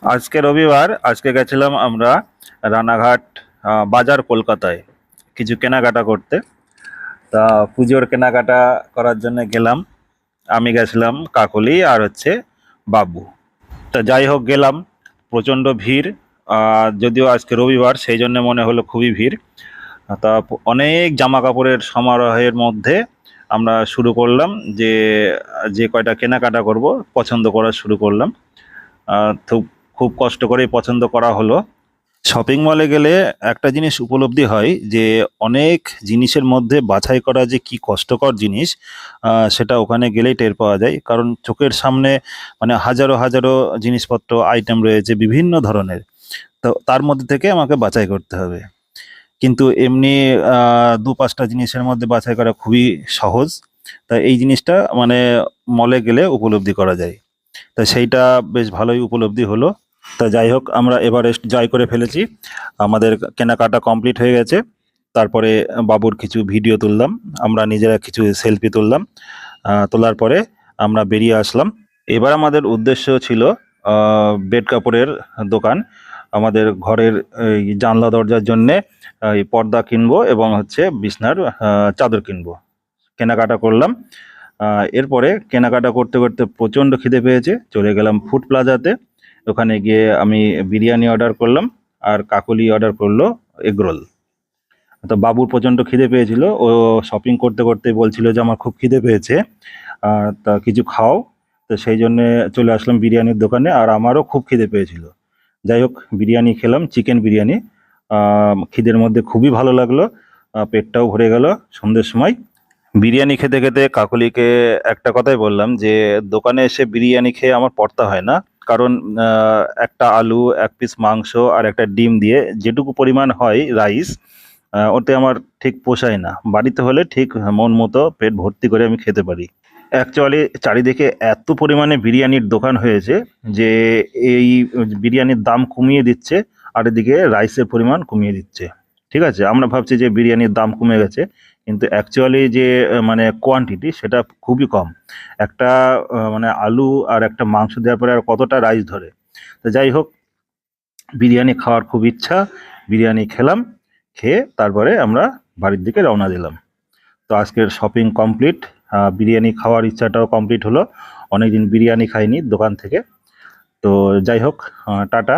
আজকে রবিবার, আজকে গেছিলাম আমরা রানাঘাট বাজার কলকাতায় কিছু কেনাকাটা করতে। তা পুজোর কেনাকাটা করার জন্য গেলাম। আমি গেছিলাম, কাকলি আর হচ্ছে বাবু। তা যাই হোক গেলাম, প্রচণ্ড ভিড়। যদিও আজকে রবিবার সেই জন্য মনে হলো খুবই ভিড়। তা অনেক জামা কাপড়ের সমারোহের মধ্যে আমরা শুরু করলাম যে যে কয়টা কেনাকাটা করব, পছন্দ করা শুরু করলাম। তো খুব কষ্ট করেই পছন্দ করা হলো। শপিং মলে গেলে একটা জিনিস উপলব্ধি হয় যে অনেক জিনিসের মধ্যে বাছাই করা যে কি কষ্টকর জিনিস, সেটা ওখানে গেলেই টের পাওয়া যায়। কারণ চোখের সামনে মানে হাজারো হাজারো জিনিসপত্র, আইটেম রয়েছে বিভিন্ন ধরনের। তো তার মধ্যে থেকে আমাকে বাছাই করতে হবে। কিন্তু এমনি দু পাঁচটা জিনিসের মধ্যে বাছাই করা খুবই সহজ। তা এই জিনিসটা মানে মলে গেলে উপলব্ধি করা যায়। তা সেইটা বেশ ভালোই উপলব্ধি হলো। তা যাই হোক, আমরা এভারেস্ট জয় করে ফেলেছি, আমাদের কেনাকাটা কমপ্লিট হয়ে গেছে। তারপরে বাবুর কিছু ভিডিও তুললাম, আমরা নিজেরা কিছু সেলফি তুললাম। তোলার পরে আমরা বেরিয়ে আসলাম। এবার আমাদের উদ্দেশ্য ছিল বেড কাপড়ের দোকান। আমাদের ঘরের এই জানলা দরজার জন্যে এই পর্দা কিনবো এবং হচ্ছে বিছনার চাদর কিনবো। কেনাকাটা করলাম। এরপরে কেনাকাটা করতে করতে প্রচণ্ড খিদে পেয়েছে, চলে গেলাম ফুড প্লাজাতে। ওখানে গিয়ে আমি বিরিয়ানি অর্ডার করলাম, আর কাকলি অর্ডার করলো এগরোল। তো বাবুর প্রচণ্ড খিদে পেয়েছিল, ও শপিং করতে করতে বলছিল যে আমার খুব খিদে পেয়েছে, তা কিছু খাও। তো সেই জন্যে চলে আসলাম বিরিয়ানির দোকানে, আর আমারও খুব খিদে পেয়েছিল। যাই হোক, বিরিয়ানি খেলাম, চিকেন বিরিয়ানি। খিদের মধ্যে খুবই ভালো লাগলো, পেটটাও ভরে গেল সন্ধ্যের সময়। বিরিয়ানি খেতে খেতে কাকলিকে একটা কথাই বললাম যে দোকানে এসে বিরিয়ানি খেয়ে আমার পড়তা হয় না। কারণ একটা আলু, এক পিস মাংস আর একটা ডিম দিয়ে যেটুকু পরিমাণ হয় রাইস, ওতে আমার ঠিক পোষায় না। বাড়িতে হলে ঠিক মন মতো পেট ভর্তি করে আমি খেতে পারি। অ্যাকচুয়ালি চারিদিকে এত পরিমাণে বিরিয়ানির দোকান হয়েছে যে এই বিরিয়ানির দাম কমিয়ে দিচ্ছে, আর এদিকে রাইসের পরিমাণ কমিয়ে দিচ্ছে। ঠিক আছে, আমরা ভাবছি যে বিরিয়ানির দাম কমে গেছে, কিন্তু অ্যাকচুয়ালি যে মানে কোয়ান্টিটি সেটা খুবই কম। একটা মানে আলু আর একটা মাংস দেওয়ার পরে আর কতটা রাইস ধরে। তো যাই হোক, বিরিয়ানি খাওয়ার খুব ইচ্ছা, বিরিয়ানি খেলাম। খেয়ে তারপরে আমরা বাড়ির দিকে রওনা দিলাম। তো আজকের শপিং কমপ্লিট, বিরিয়ানি খাওয়ার ইচ্ছাটাও কমপ্লিট হলো। অনেকদিন বিরিয়ানি খাইনি দোকান থেকে। তো যাই হোক, টাটা।